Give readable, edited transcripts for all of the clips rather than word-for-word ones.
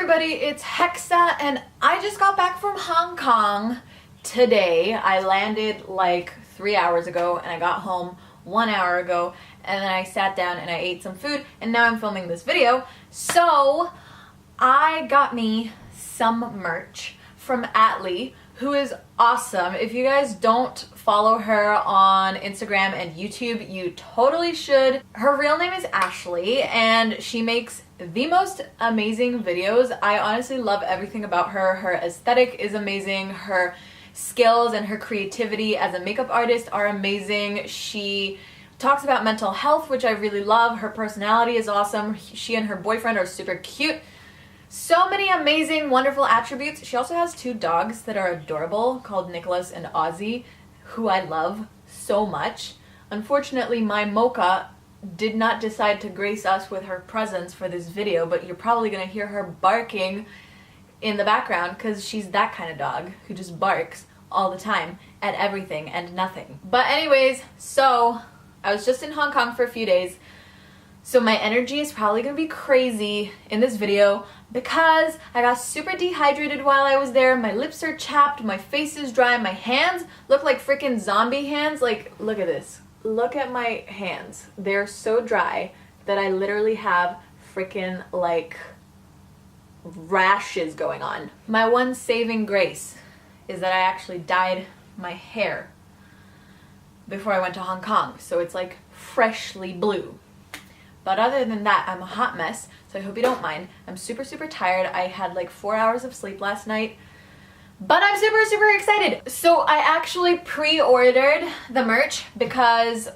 everybody, it's Hexa and I just got back from Hong Kong today. I landed like 3 hours ago and I got home 1 hour ago, and then I sat down and I ate some food and now I'm filming this video. So I got me some merch from ATLEEEEY, who is awesome. If you guys don't follow her on Instagram and YouTube, you totally should. Her real name is Ashley and she makes the most amazing videos. I honestly love everything about her. Her aesthetic is amazing. Her skills and her creativity as a makeup artist are amazing. She talks about mental health, which I really love. Her personality is awesome. She and her boyfriend are super cute. So many amazing, wonderful attributes. She also has 2 dogs that are adorable called Nicholas and Ozzy, who I love so much. Unfortunately, my Mocha did not decide to grace us with her presence for this video, but you're probably gonna hear her barking in the background because she's that kind of dog who just barks all the time at everything and nothing. But anyways, so I was just in Hong Kong for a few days, so my energy is probably gonna be crazy in this video because I got super dehydrated while I was there. My lips are chapped, my face is dry, my hands look like freaking zombie hands. Like, look at this. Look at my hands. They're so dry that I literally have freaking like rashes going on. My one saving grace is that I actually dyed my hair before I went to Hong Kong, so it's like freshly blue. But other than that, I'm a hot mess, so I hope you don't mind. I'm super tired. I had like 4 hours of sleep last night, but I'm super excited. So I actually pre-ordered the merch because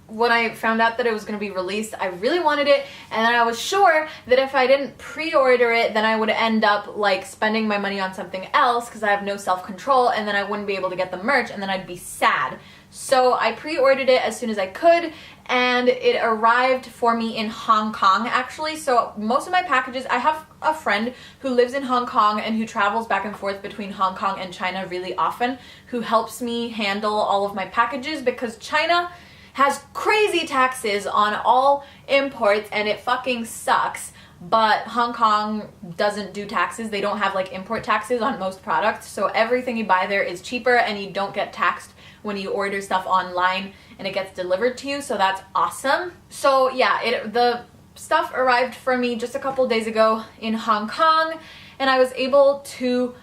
when I found out that it was going to be released, I really wanted it, and then I was sure that if I didn't pre-order it, then I would end up like spending my money on something else because I have no self-control, and then I wouldn't be able to get the merch, and then I'd be sad. So I pre-ordered it as soon as I could, and it arrived for me in Hong Kong actually. So most of my packages, I have a friend who lives in Hong Kong and who travels back and forth between Hong Kong and China really often, who helps me handle all of my packages because China has crazy taxes on all imports and it fucking sucks. But Hong Kong doesn't do taxes. They don't have like import taxes on most products, so everything you buy there is cheaper and you don't get taxed when you order stuff online and it gets delivered to you, so that's awesome. So yeah, the stuff arrived for me just a couple days ago in Hong Kong, and I was able to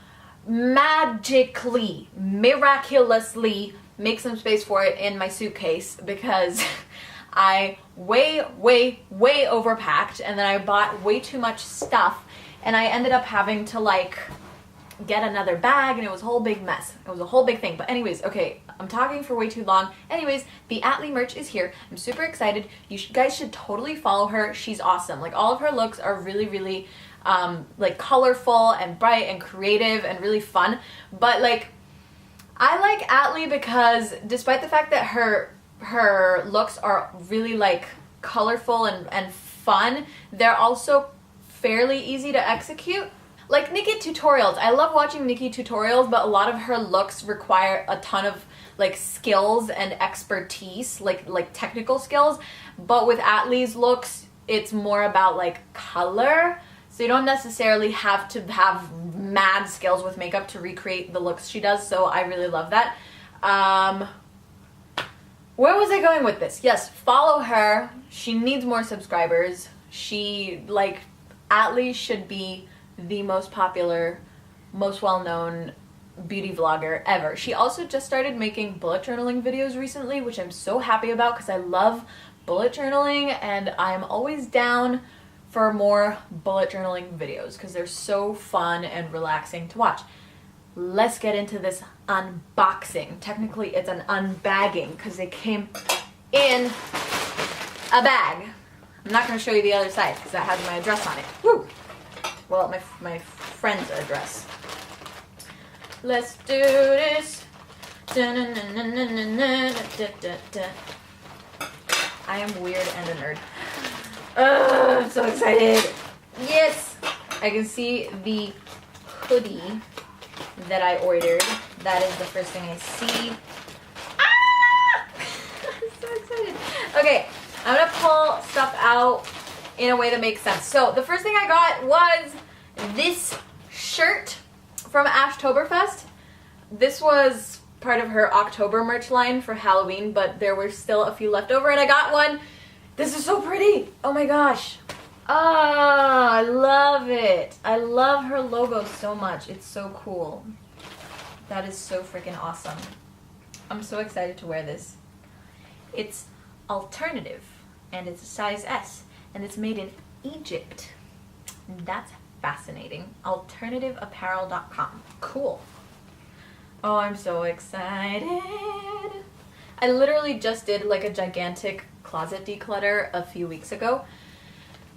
magically, miraculously make some space for it in my suitcase because I way overpacked, and then I bought way too much stuff, and I ended up having to like get another bag, and it was a whole big mess. It was a whole big thing. But anyways, okay, I'm talking for way too long. Anyways, the ATLEEEEY merch is here. I'm super excited. You guys should totally follow her. She's awesome. Like, all of her looks are really like colorful and bright and creative and really fun. But like, I like ATLEEEEY because despite the fact that her looks are really like colorful and fun, they're also fairly easy to execute. Like Nikki tutorials. I love watching Nikki tutorials, but a lot of her looks require a ton of like skills and expertise, like technical skills. But with ATLEEEEY's looks, it's more about like color. So you don't necessarily have to have mad skills with makeup to recreate the looks she does. So I really love that. Where was I going with this? Yes, follow her. She needs more subscribers. ATLEEEEY should be the most popular, most well-known beauty vlogger ever. She also just started making bullet journaling videos recently, which I'm so happy about because I love bullet journaling and I'm always down for more bullet journaling videos because they're so fun and relaxing to watch. Let's get into this unboxing. Technically it's an unbagging because they came in a bag. I'm not going to show you the other side because that has my address on it. Woo! Well, my friend's address. Let's do this. I am weird and a nerd. I'm so excited. Yes! I can see the hoodie that I ordered. That is the first thing I see. Ah! I'm so excited. Okay, I'm gonna pull stuff out in a way that makes sense. So the first thing I got was this shirt from Ashtoberfest. This was part of her October merch line for Halloween, but there were still a few left over and I got one. This is so pretty. Oh my gosh. Ah, I love it. I love her logo so much. It's so cool. That is so freaking awesome. I'm so excited to wear this. It's alternative and it's a size S and it's made in Egypt. That's fascinating. Alternativeapparel.com. Cool. Oh, I'm so excited. I literally just did like a gigantic closet declutter a few weeks ago,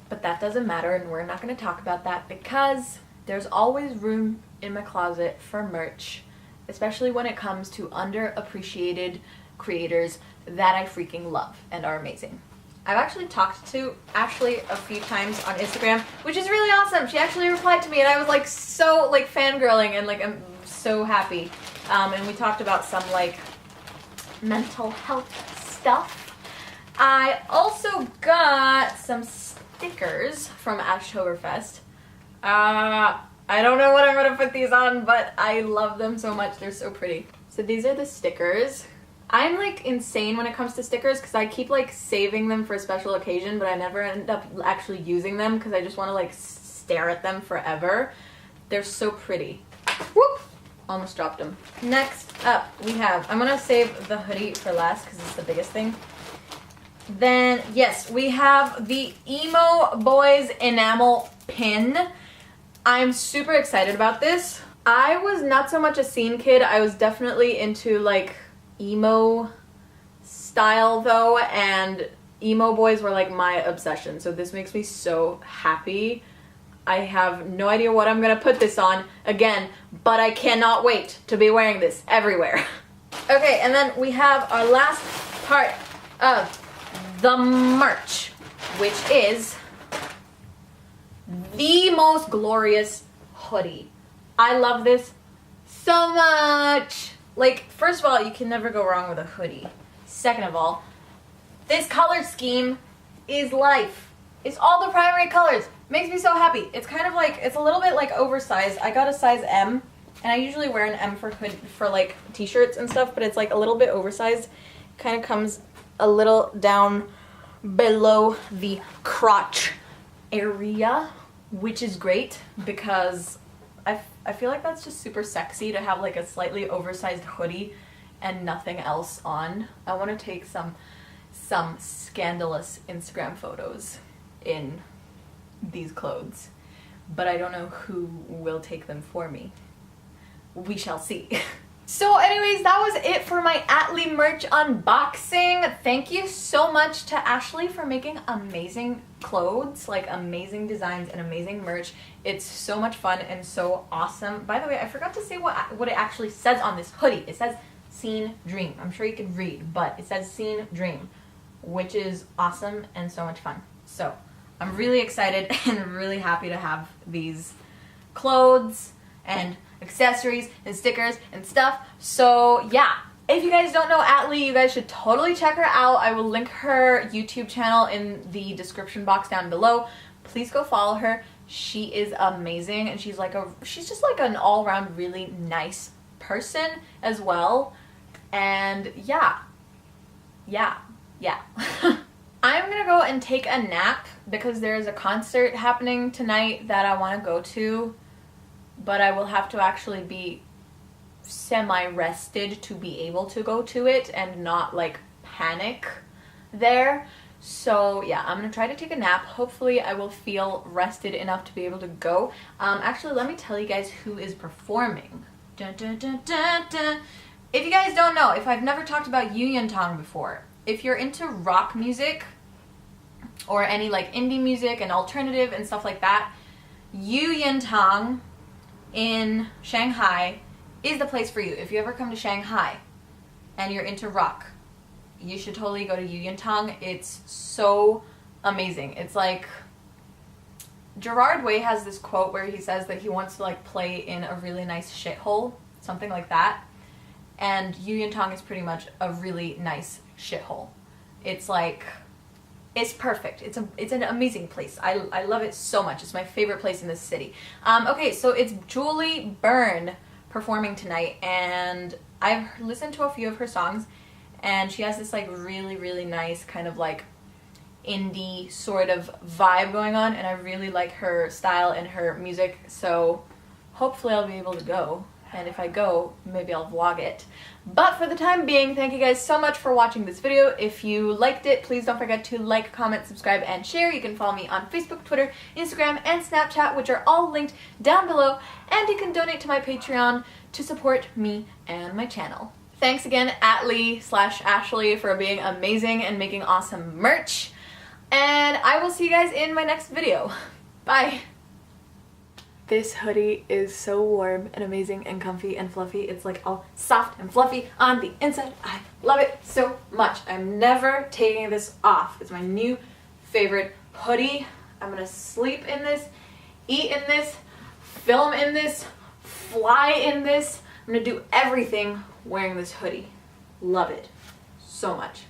but that doesn't matter and we're not going to talk about that because there's always room in my closet for merch, especially when it comes to underappreciated creators that I freaking love and are amazing. I've actually talked to Ashley a few times on Instagram, which is really awesome. She actually replied to me and I was like so like fangirling and like I'm so happy. And we talked about some like mental health stuff. I also got some stickers from Ashtoberfest. I don't know what I'm gonna put these on, but I love them so much. They're so pretty. So these are the stickers. I'm like insane when it comes to stickers because I keep like saving them for a special occasion, but I never end up actually using them because I just want to like stare at them forever. They're so pretty. Whoop! Almost dropped them. Next up we have, I'm gonna save the hoodie for last because it's the biggest thing. Then yes, we have the Emo Boys enamel pin. I'm super excited about this. I was not so much a scene kid. I was definitely into like emo style though, and emo boys were like my obsession, so this makes me so happy. I have no idea what I'm gonna put this on again, but I cannot wait to be wearing this everywhere. Okay, and then we have our last part of the merch, which is the most glorious hoodie. I love this so much. Like, first of all, you can never go wrong with a hoodie. Second of all, this color scheme is life. It's all the primary colors. Makes me so happy. It's kind of like, it's a little bit like oversized. I got a size M, and I usually wear an M for hood for like t-shirts and stuff, but it's like a little bit oversized. Kind of comes a little down below the crotch area, which is great because I feel like that's just super sexy to have like a slightly oversized hoodie and nothing else on. I want to take some scandalous Instagram photos in these clothes, but I don't know who will take them for me. We shall see. So anyways, that was it for my ATLEEEEY merch unboxing. Thank you so much to Ashley for making amazing clothes, like amazing designs and amazing merch. It's so much fun and so awesome. By the way, I forgot to say what it actually says on this hoodie. It says Scene Dream. I'm sure you can read, but it says Scene Dream, which is awesome and so much fun. So I'm really excited and really happy to have these clothes and accessories and stickers and stuff. So yeah, if you guys don't know ATLEEEEY, you guys should totally check her out. I will link her YouTube channel in the description box down below. Please go follow her. She is amazing, and she's just like an all-around really nice person as well. And yeah. I'm gonna go and take a nap because there is a concert happening tonight that I want to go to, but I will have to actually be semi-rested to be able to go to it and not like panic there. So yeah, I'm gonna try to take a nap. Hopefully I will feel rested enough to be able to go. Actually, let me tell you guys who is performing. Dun, dun, dun, dun, dun. If you guys don't know, if I've never talked about Tong before, if you're into rock music or any like indie music and alternative and stuff like that, Tong in Shanghai is the place for you. If you ever come to Shanghai and you're into rock, you should totally go to Tong. It's so amazing. It's like Gerard Way has this quote where he says that he wants to like play in a really nice shithole, something like that. And Tong is pretty much a really nice shithole. It's like It's perfect. It's an amazing place. I love it so much. It's my favorite place in this city. Okay, so it's Julie Byrne performing tonight, and I've listened to a few of her songs, and she has this like really nice kind of like indie sort of vibe going on, and I really like her style and her music, so hopefully I'll be able to go. And if I go, maybe I'll vlog it. But for the time being, thank you guys so much for watching this video. If you liked it, please don't forget to like, comment, subscribe, and share. You can follow me on Facebook, Twitter, Instagram, and Snapchat, which are all linked down below. And you can donate to my Patreon to support me and my channel. Thanks again, ATLEEEEY/Ashley, for being amazing and making awesome merch. And I will see you guys in my next video. Bye! This hoodie is so warm and amazing and comfy and fluffy. It's like all soft and fluffy on the inside. I love it so much. I'm never taking this off. It's my new favorite hoodie. I'm gonna sleep in this, eat in this, film in this, fly in this. I'm gonna do everything wearing this hoodie. Love it so much.